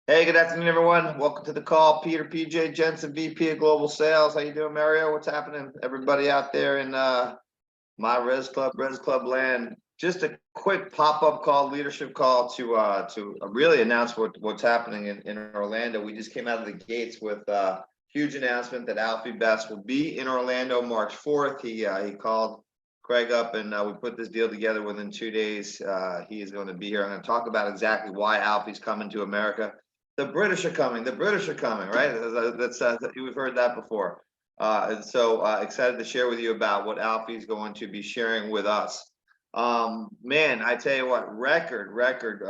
Hey, good afternoon, everyone. Welcome to the call. Peter PJ Jensen, VP of Global Sales. How you doing, Mario? What's happening? Everybody out there in my Res Club land. Just a quick pop-up call, leadership call to really announce what's happening in Orlando. We just came out of the gates with a huge announcement that Alfie Best will be in Orlando March 4th. He called Craig up and we put this deal together within 2 days. He is going to be here. I'm going to talk about exactly why Alfie's coming to America. The British are coming. The British are coming, right? That's we've heard that before. And so excited to share with you about what Alfie's going to be sharing with us. Man, I tell you what, record.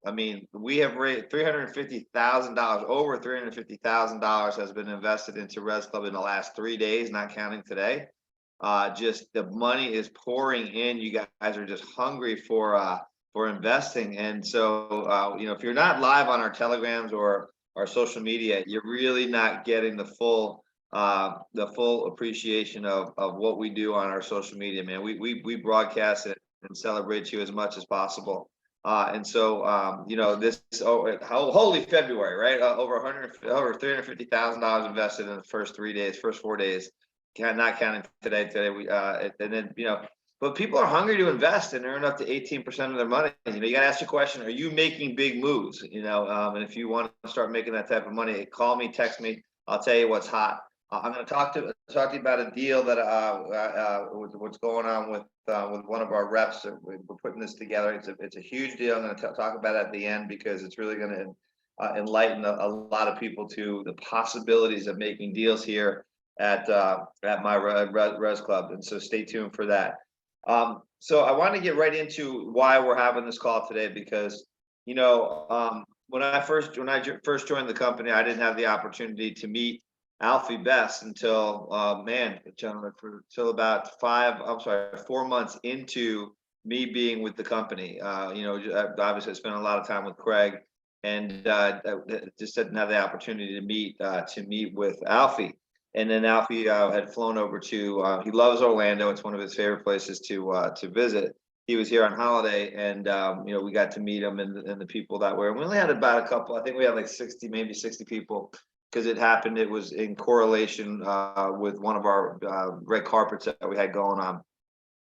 I mean, we have raised $350,000. Over $350,000 has been invested into Myresclub in the last 3 days, not counting today. Just the money is pouring in. You guys are just hungry for investing. And so, if you're not live on our telegrams or our social media, you're really not getting the full appreciation of what we do on our social media, man. We broadcast it and celebrate you as much as possible. And so, this holy February, right? Over $350,000 invested in the first 3 days, first 4 days, not counting today. Today we and then but people are hungry to invest and earn up to 18% of their money. You got to ask the question: are you making big moves? And if you want to start making that type of money, call me, text me. I'll tell you what's hot. I'm going to talk to you about a deal that what's going on with one of our reps. We're putting this together. It's a huge deal. I'm going to talk about it at the end because it's really going to enlighten a lot of people to the possibilities of making deals here at my Myresclub. And so stay tuned for that. So I want to get right into why we're having this call today because, when I first joined the company, I didn't have the opportunity to meet Alfie Best until, until about 4 months into me being with the company. Obviously I spent a lot of time with Craig and just didn't have the opportunity to meet with Alfie. And then Alfie had flown over to. He loves Orlando. It's one of his favorite places to visit. He was here on holiday, and we got to meet him and the people that were. We only had about a couple. I think we had like 60, maybe 60 people, because it happened. It was in correlation with one of our red carpets that we had going on,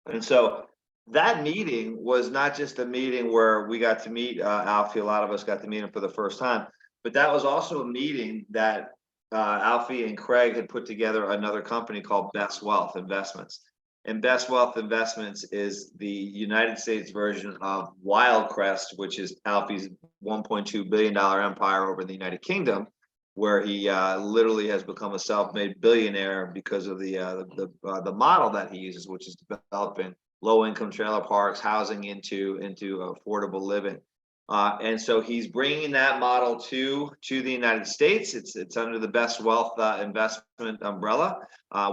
and so that meeting was not just a meeting where we got to meet Alfie. A lot of us got to meet him for the first time, but that was also a meeting that Alfie and Craig had put together another company called Best Wealth Investments. And Best Wealth Investments is the United States version of Wildcrest, which is Alfie's $1.2 billion empire over the United Kingdom, where he literally has become a self-made billionaire because of the model that he uses, which is developing low-income trailer parks, housing into affordable living. And so he's bringing that model to the United States. It's under the Best Wealth Investment umbrella,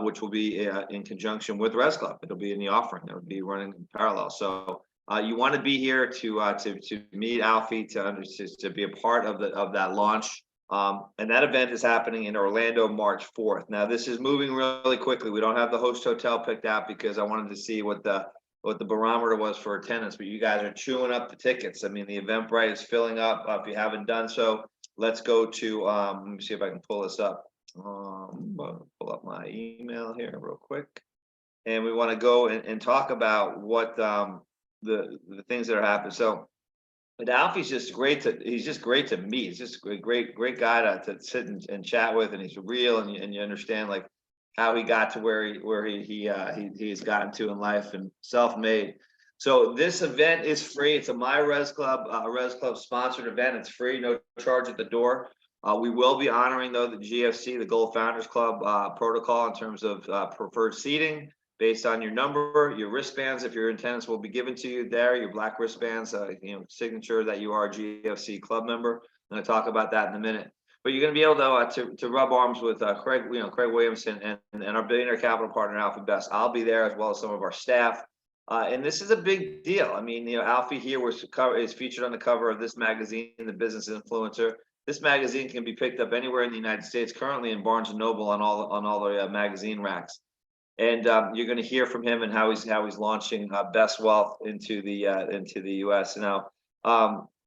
which will be in conjunction with Myresclub. It'll be in the offering. It'll be running in parallel. So you want to be here to meet Alfie, to be a part of that launch. And that event is happening in Orlando, March 4th. Now this is moving really quickly. We don't have the host hotel picked out because I wanted to see what the barometer was for attendance, but you guys are chewing up the tickets. I mean, the Eventbrite is filling up. If you haven't done so, let's go to, let me see if I can pull this up. Pull up my email here real quick. And we want to go and talk about what the things that are happening. So, but Alfie's just he's just great to meet. He's just a great guy to sit and chat with, and he's real, and you understand like how he got to where he's gotten to in life and self-made. So this event is free. It's a Myresclub sponsored event. It's free, no charge at the door. We will be honoring though the GFC, the Gold Founders Club protocol in terms of preferred seating based on your number. Your wristbands, if you're in attendance, will be given to you there. Your black wristbands, signature that you are a GFC club member. I'm going to talk about that in a minute. But you're going to be able to rub arms with Craig Williamson and our billionaire capital partner, Alfie Best. I'll be there as well as some of our staff. And this is a big deal. I mean, Alfie here is featured on the cover of this magazine, The Business Influencer. This magazine can be picked up anywhere in the United States, currently in Barnes & Noble on all the magazine racks. And you're going to hear from him and how he's launching Best Wealth into the U.S. Now,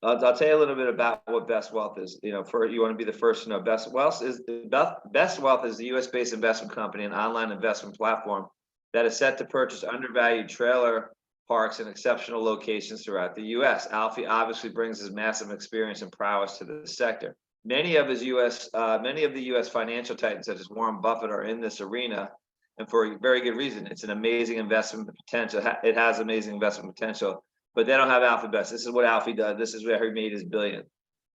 I'll tell you a little bit about what Best Wealth is. For you want to be the first to know. Best Wealth is the U.S.-based investment company and online investment platform that is set to purchase undervalued trailer parks in exceptional locations throughout the U.S. Alfie obviously brings his massive experience and prowess to the sector. Many of the U.S. financial titans, such as Warren Buffett, are in this arena, and for a very good reason. It's an amazing investment potential. It has amazing investment potential, but they don't have Alfie Best. This is what Alfie does. This is where he made his billion,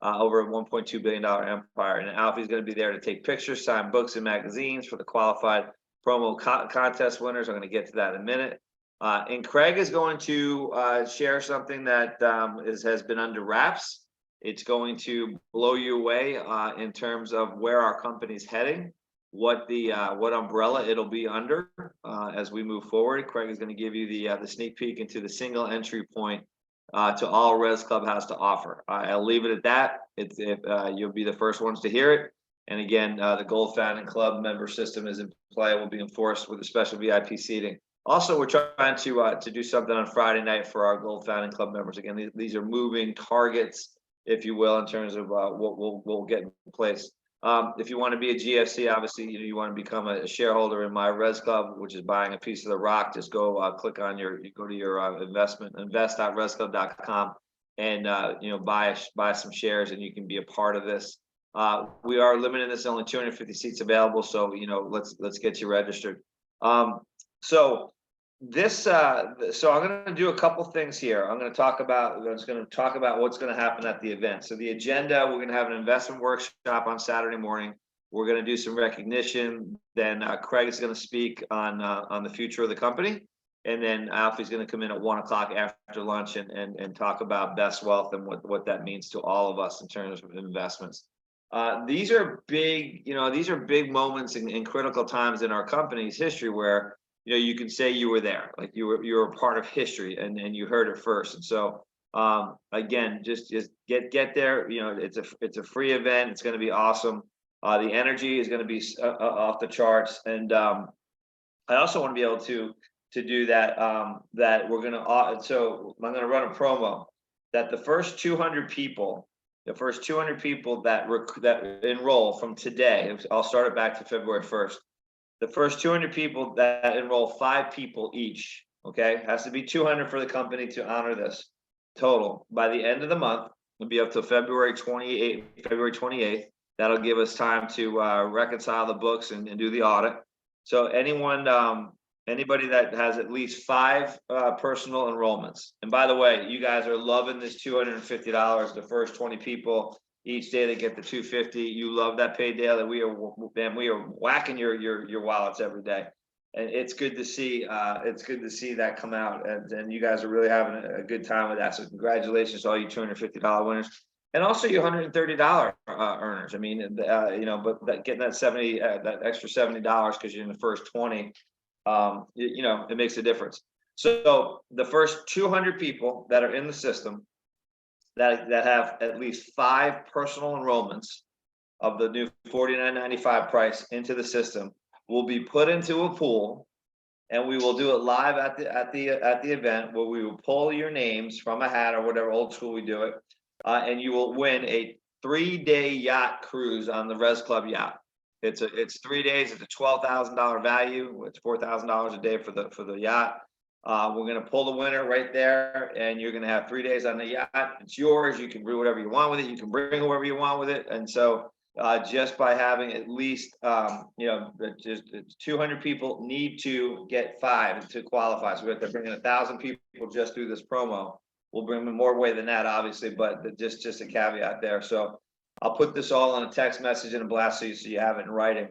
over a $1.2 billion empire. And Alfie's going to be there to take pictures, sign books and magazines for the qualified promo contest winners. I'm going to get to that in a minute. And Craig is going to share something that has been under wraps. It's going to blow you away in terms of where our company's heading, what umbrella it'll be under as we move forward. Craig is going to give you the sneak peek into the single entry point to all Myresclub has to offer. I'll leave it at that. You'll be the first ones to hear it. And again, the Gold Founding Club member system is in play. Will be enforced with a special VIP seating. Also, we're trying to do something on Friday night for our Gold Founding Club members. Again, these are moving targets, if you will, in terms of what we'll get in place. If you want to be a GFC, obviously, you want to become a shareholder in Myresclub, which is buying a piece of the rock. Just go click on go to your invest.myresclub.com and buy some shares, and you can be a part of this. We are limiting this, only 250 seats available, so let's get you registered. So I'm going to do a couple things here. I'm just going to talk about what's going to happen at the event. So the agenda: we're going to have an investment workshop on Saturday morning. We're going to do some recognition. Then Craig is going to speak on the future of the company, and then Alfie's going to come in at 1 o'clock after lunch and talk about Best Wealth and what that means to all of us in terms of investments. These are big, these are big moments and critical times in our company's history where you can say you were there, like you were a part of history, and you heard it first. And so again, just get there. It's a free event. It's going to be awesome. The energy is going to be off the charts, and I also want to be able to do that. That we're going to. So I'm going to run a promo that the first 200 people that enroll from today. I'll start it back to February 1st. The first 200 people that enroll, 5 people each, okay? Has to be 200 for the company to honor this total. By the end of the month, it'll be up to February 28th. That'll give us time to reconcile the books and do the audit. So anybody that has at least 5 personal enrollments. And by the way, you guys are loving this $250. The first 20 people each day they get the $250. You love that pay daily. We are whacking your wallets every day, and it's good to see. It's good to see that come out, and you guys are really having a good time with that. So congratulations to all you $250 winners, and also you $130 earners. I mean, getting that extra $70 because you're in the first 20, it makes a difference. So the first 200 people that are in the system that have at least 5 personal enrollments of the new $49.95 price into the system will be put into a pool, and we will do it live at the event, where we will pull your names from a hat or whatever, old school we do it, and you will win a 3-day yacht cruise on the Myresclub yacht. It's 3 days. It's a $12,000 value. It's $4,000 a day for the yacht. We're going to pull the winner right there, and you're going to have 3 days on the yacht. It's yours. You can do whatever you want with it. You can bring whoever you want with it. And so just by having at least, just 200 people need to get 5 to qualify. So we have to bring in 1,000 people just through this promo. We'll bring in more way than that, obviously, but just a caveat there. So I'll put this all in a text message and a blast so you have it in writing.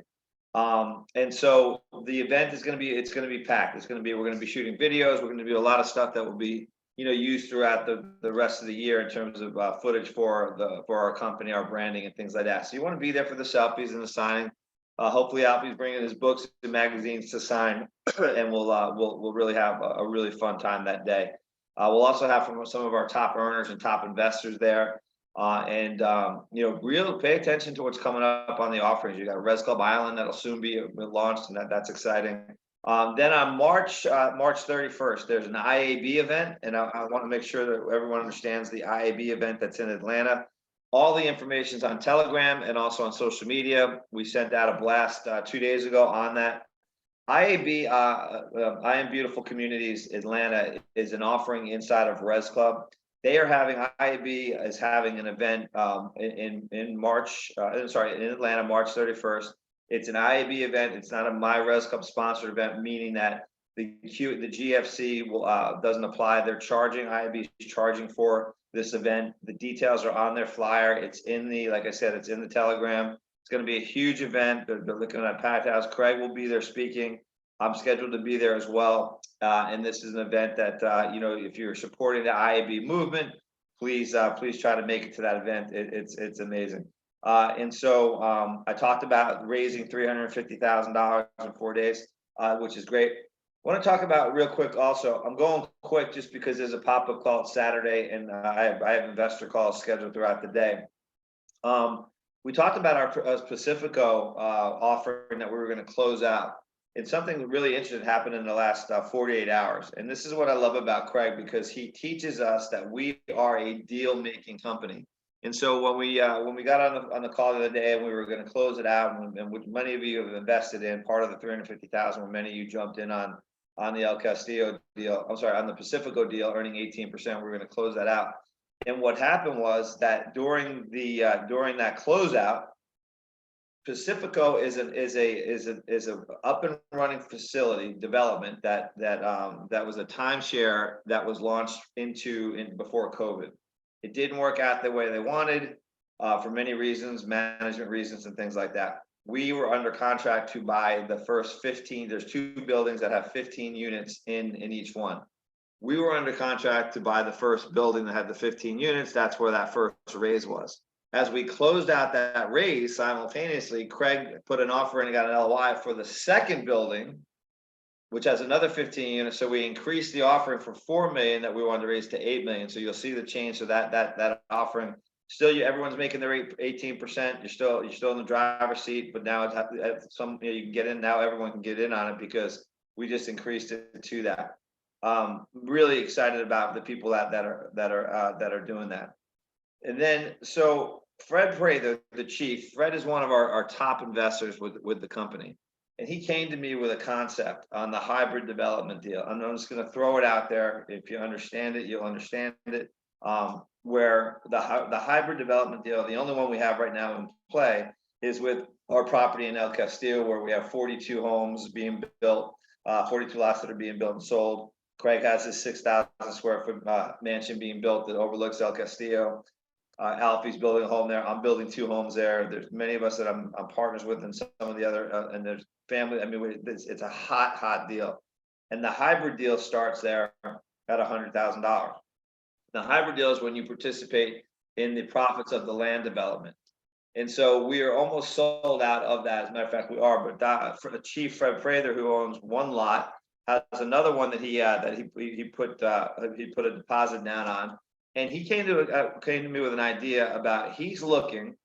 And so the event is going to be packed. We're going to be shooting videos. We're going to do a lot of stuff that will be, used throughout the rest of the year in terms of footage for our company, our branding, and things like that. So you want to be there for the selfies and the signing. Hopefully Alfie's bringing his books and magazines to sign, and we'll really have a really fun time that day. We'll also have from some of our top earners and top investors there. Real pay attention to what's coming up on the offerings. You got Myresclub Island that'll soon be launched, and that's exciting. Then on March 31st, there's an IAB event, and I want to make sure that everyone understands the IAB event that's in Atlanta. All the information's on Telegram and also on social media. We sent out a blast 2 days ago on that. IAB, I Am Beautiful Communities Atlanta, is an offering inside of Myresclub. They are having, IAB is having an event in March, in Atlanta, March 31st. It's an IAB event. It's not a Myresclub sponsored event, meaning that the GFC doesn't apply. They're charging, IAB is charging for this event. The details are on their flyer. It's in the, like I said, it's in the Telegram. It's going to be a huge event. They're looking at packed house. Craig will be there speaking. I'm scheduled to be there as well. And this is an event that, if you're supporting the IAB movement, please try to make it to that event. It's amazing. And so I talked about raising $350,000 in 4 days, which is great. I want to talk about real quick also. I'm going quick just because there's a pop-up call Saturday, and I have investor calls scheduled throughout the day. We talked about our Pacifico offering that we were going to close out. And something really interesting happened in the last 48 hours. And this is what I love about Craig, because he teaches us that we are a deal-making company. And so when we got on the call the other day and we were going to close it out, and which many of you have invested in, part of the 350,000, where many of you jumped in on the El Castillo deal, on the Pacifico deal, earning 18%, we're going to close that out. And what happened was that during that closeout, Pacifico is a up and running facility development that was a timeshare that was launched before COVID. It didn't work out the way they wanted for many reasons, management reasons and things like that. We were under contract to buy the first 15. There's 2 buildings that have 15 units in each one. We were under contract to buy the first building that had the 15 units. That's where that first raise was. As we closed out that raise, simultaneously, Craig put an offer in and got an LOI for the second building, which has another 15 units. So we increased the offering from $4 million that we wanted to raise to $8 million. So you'll see the change. So that offering, still, everyone's making their 18%. You're still in the driver's seat, but now it's you can get in now. Everyone can get in on it because we just increased it to that. Really excited about the people that are doing that. And then, so Fred Prather, the chief, Fred is one of our top investors with the company. And he came to me with a concept on the hybrid development deal. I'm just going to throw it out there. If you understand it, you'll understand it. Where the hybrid development deal, the only one we have right now in play, is with our property in El Castillo, where we have 42 homes being built, 42 lots that are being built and sold. Craig has his 6,000 square foot mansion being built that overlooks El Castillo. Alfie's building a home there. I'm building 2 homes there. There's many of us that I'm partners with, and some of the other, and there's family. I mean, it's a hot deal. And the hybrid deal starts there at $100,000. The hybrid deal is when you participate in the profits of the land development. And so we are almost sold out of that. As a matter of fact, we are. But Chief Fred Prather, who owns 1 lot, has another one that he put a deposit down on. And he came to me with an idea about he's looking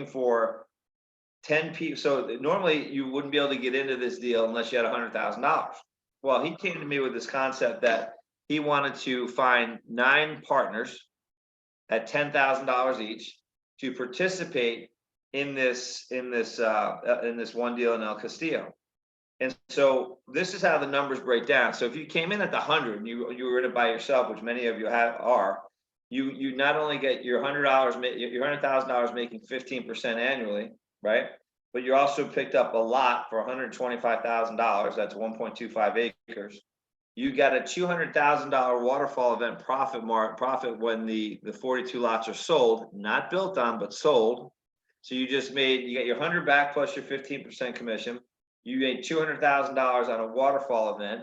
for 10 people. So normally you wouldn't be able to get into this deal unless you had $100,000. Well, he came to me with this concept that he wanted to find 9 partners at $10,000 each to participate in this one deal in El Castillo. And so this is how the numbers break down. So if you came in at the 100 and you were in it by yourself, which many of you are, you not only get your $100,000 making 15% annually, right? But you also picked up a lot for $125,000. That's 1.25 acres. You got a $200,000 waterfall event profit when the 42 lots are sold, not built on, but sold. So you get your 100 back plus your 15% commission. You made $200,000 on a waterfall event,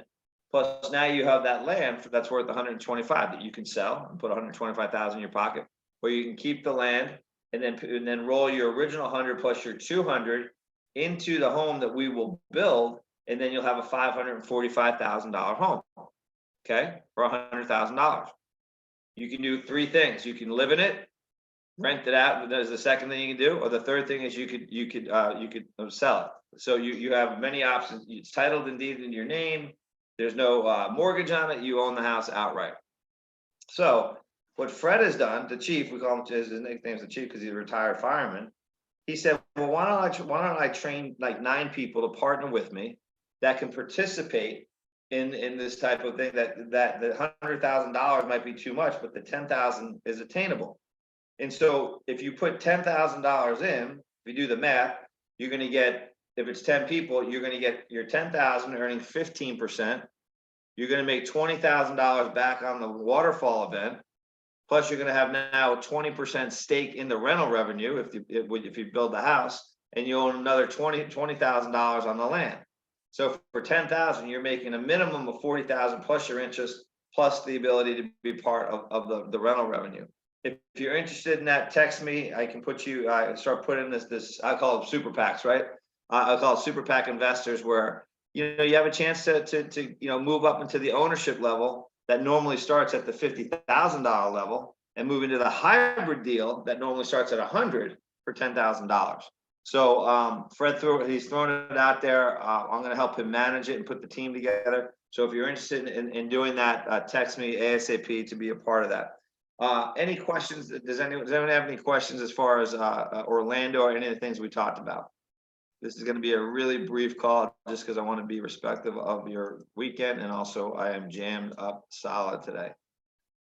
plus now you have that land that's worth 125 that you can sell and put 125,000 in your pocket, or you can keep the land and then roll your original 100 plus your 200 into the home that we will build, and then you'll have a $545,000 home, okay, for $100,000. You can do 3 things. You can live in it, rent it out. There's the second thing you can do, or the third thing is you could sell it. So you have many options. It's titled and deeded in your name. There's no mortgage on it. You own the house outright. So what Fred has done, the chief, we call him, his nickname's the chief because he's a retired fireman. He said, well, why don't I train like 9 people to partner with me that can participate in this type of thing, that the $100,000 might be too much, but the 10,000 is attainable. And so if you put $10,000 in, if you do the math, you're going to get, if it's 10 people, you're going to get your 10,000 earning 15%. You're going to make $20,000 back on the waterfall event. Plus, you're going to have now 20% stake in the rental revenue if you build the house, and you own another $20,000 on the land. So for 10,000, you're making a minimum of 40,000 plus your interest, plus the ability to be part of the rental revenue. If you're interested in that, text me. I can put you. Start putting this. I call them super PACs, right? I call it super PAC investors, where you have a chance to move up into the ownership level that normally starts at the $50,000 level, and move into the hybrid deal that normally starts at $100 for $10,000. So Fred he's throwing it out there. I'm going to help him manage it and put the team together. So if you're interested in doing that, text me ASAP to be a part of that. Any questions? Does anyone have any questions as far as Orlando or any of the things we talked about? This is going to be a really brief call, just because I want to be respectful of your weekend, and also I am jammed up solid today.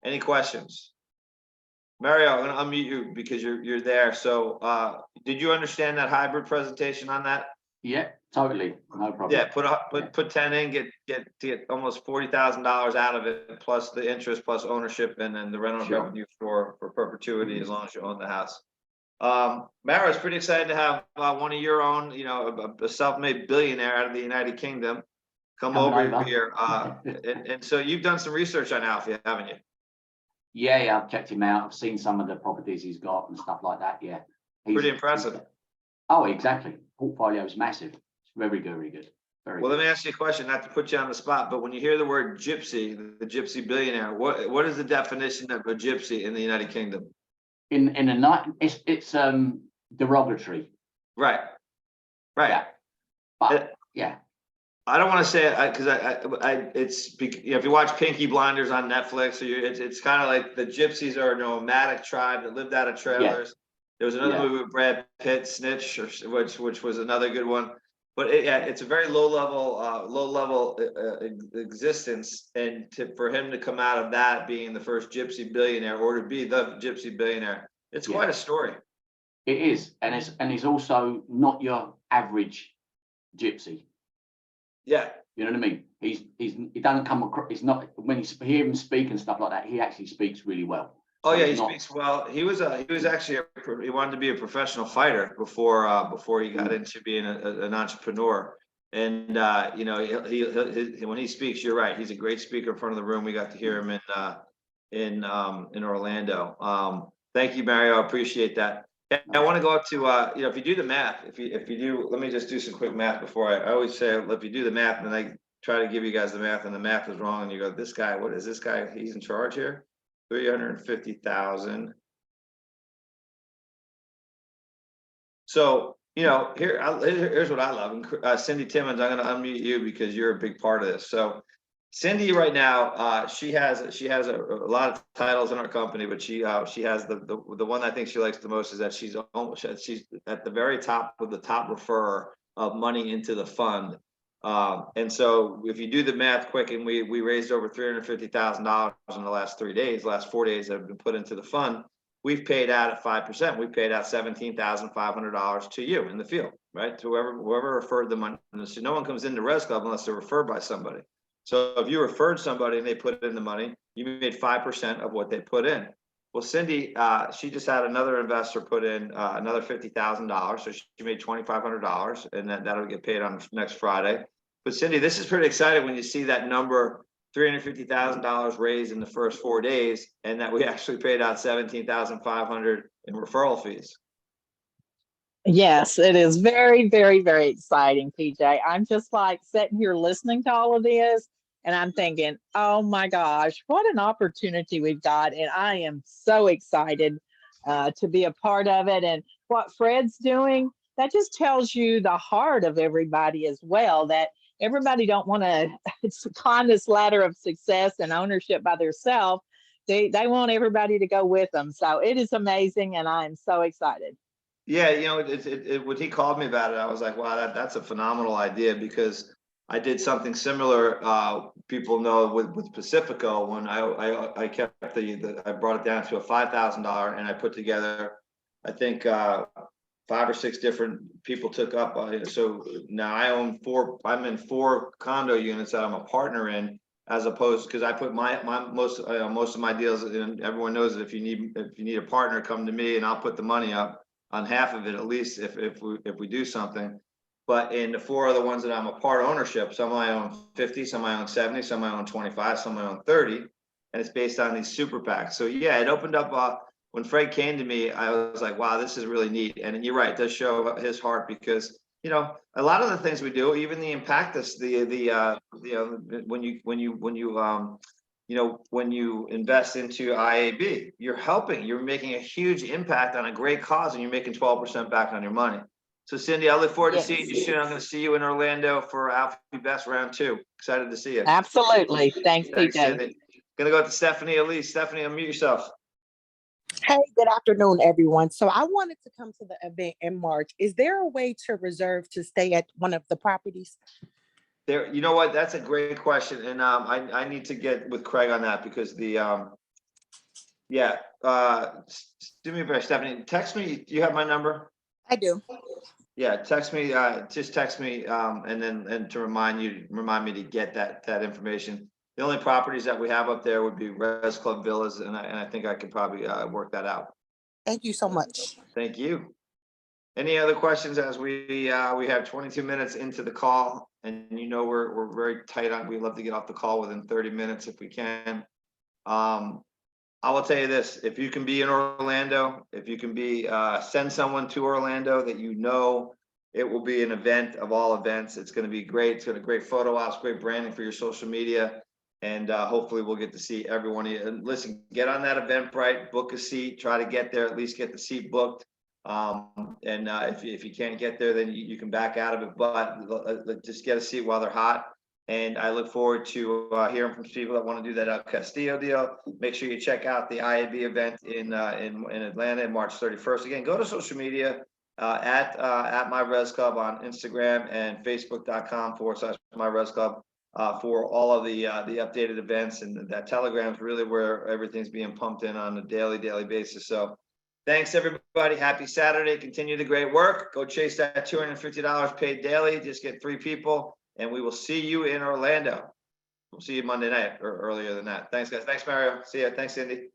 Any questions? Mario, I'm going to unmute you because you're there. So did you understand that hybrid presentation on that? Yeah, totally, no problem. Yeah, put 10 in, get almost $40,000 out of it, plus the interest, plus ownership, and then the rental revenue for perpetuity as long as you own the house. Mara is pretty excited to have one of your own, a self-made billionaire out of the United Kingdom come over here. And so you've done some research on Alfie, haven't you? Yeah, I've checked him out. I've seen some of the properties he's got and stuff like that. Yeah, pretty impressive. Oh, exactly. Portfolio is massive. It's very good, very good. Very well, good. Let me ask you a question, not to put you on the spot, but when you hear the word gypsy, the gypsy billionaire, what is the definition of a gypsy in the United Kingdom? In a night, it's derogatory. Right. Yeah. But yeah. I don't want to say it because it's if you watch Pinky Blinders on Netflix, it's kind of like the gypsies are a nomadic tribe that lived out of trailers. Yeah. There was another movie with Brad Pitt, Snitch, which was another good one. But it's a very low level existence, and for him to come out of that being the first gypsy billionaire, or to be the gypsy billionaire, it's quite a story. It is, and he's also not your average gypsy. Yeah, you know what I mean. He doesn't come across. He's not, when you hear him speak and stuff like that, he actually speaks really well. Oh yeah, he speaks well. He was actually he wanted to be a professional fighter before he got into being an entrepreneur. And he when he speaks, you're right. He's a great speaker in front of the room. We got to hear him in Orlando. Thank you, Mario. I appreciate that. I want to go up to if you do the math, if you do, let me just do some quick math before I always say, if you do the math, and I try to give you guys the math, and the math is wrong, and you go, this guy, what is this guy? He's in charge here. 350,000. So here's what I love. And Cindy Timmons, I'm going to unmute you because you're a big part of this. So Cindy, right now, she has a lot of titles in our company, but she has the one I think she likes the most is that she's at the very top of the top referrer of money into the fund. And so if you do the math quick, and we raised over $350,000 in the last 4 days that have been put into the fund, we've paid out at 5%. We paid out $17,500 to you in the field, right? To whoever referred the money. So no one comes into Myresclub unless they're referred by somebody. So if you referred somebody and they put in the money, you made 5% of what they put in. Well, Cindy, she just had another investor put in another $50,000, so she made $2,500, and that'll get paid on next Friday. But Cindy, this is pretty exciting when you see that number, $350,000 raised in the first 4 days, and that we actually paid out $17,500 in referral fees. Yes, it is very, very, very exciting, PJ. I'm just like sitting here listening to all of this, and I'm thinking, oh my gosh, what an opportunity we've got. And I am so excited to be a part of it. And what Fred's doing, that just tells you the heart of everybody as well, that everybody don't want to climb this ladder of success and ownership by themselves. They want everybody to go with them. So it is amazing, and I am so excited. Yeah, when he called me about it, I was like, wow, that's a phenomenal idea, because I did something similar. People know with Pacifico, when I kept I brought it down to a $5,000, and I put together, I think 5 or 6 different people took up. So now I'm in 4 condo units that I'm a partner in, as opposed, because I put my most of my deals, and everyone knows that if you need a partner, come to me and I'll put the money up on half of it, at least if we do something. But in the 4 other ones that I'm a part ownership, some I own 50, some I own 70, some I own 25, some I own 30, and it's based on these super PACs. So yeah, it opened up. When Fred came to me, I was like, wow, this is really neat. And you're right, it does show his heart, because a lot of the things we do, even the Impactus, when you invest into IAB, you're making a huge impact on a great cause, and you're making 12% back on your money. So Cindy, I look forward to seeing you soon. I'm going to see you in Orlando for Alfie Best round 2. Excited to see you. Absolutely. Thanks, Thanks, PJ. Cindy. Gonna go to Stephanie Elise. Stephanie, unmute yourself. Hey, good afternoon, everyone. So I wanted to come to the event in March. Is there a way to reserve to stay at one of the properties? There, you know what? That's a great question, and I need to get with Craig on that, because do me a favor, Stephanie. Text me. Do you have my number? I do. Yeah, text me. Just text me, and to remind me to get that information. The only properties that we have up there would be Myresclub Villas, and I think I could probably work that out. Thank you so much. Thank you. Any other questions, as we have 22 minutes into the call, and we're very tight on, we love to get off the call within 30 minutes if we can. I will tell you this: if you can be in Orlando, if you can send someone to Orlando that it will be an event of all events. It's going to be great. It's going to be great photo ops, great branding for your social media. And hopefully we'll get to see everyone. And listen, get on that Eventbrite, book a seat, try to get there, at least get the seat booked. If you can't get there, then you can back out of it, but just get a seat while they're hot. And I look forward to hearing from people that want to do that El Castillo deal. Make sure you check out the IAB event in Atlanta on March 31st. Again, go to social media at Myresclub on Instagram and Facebook.com/Myresclub. For all of the updated events, and that Telegram is really where everything's being pumped in on a daily basis. So thanks, everybody. Happy Saturday. Continue the great work. Go chase that $250 paid daily. Just get 3 people, and we will see you in Orlando. We'll see you Monday night or earlier than that. Thanks, guys. Thanks, Mario. See ya. Thanks, Cindy.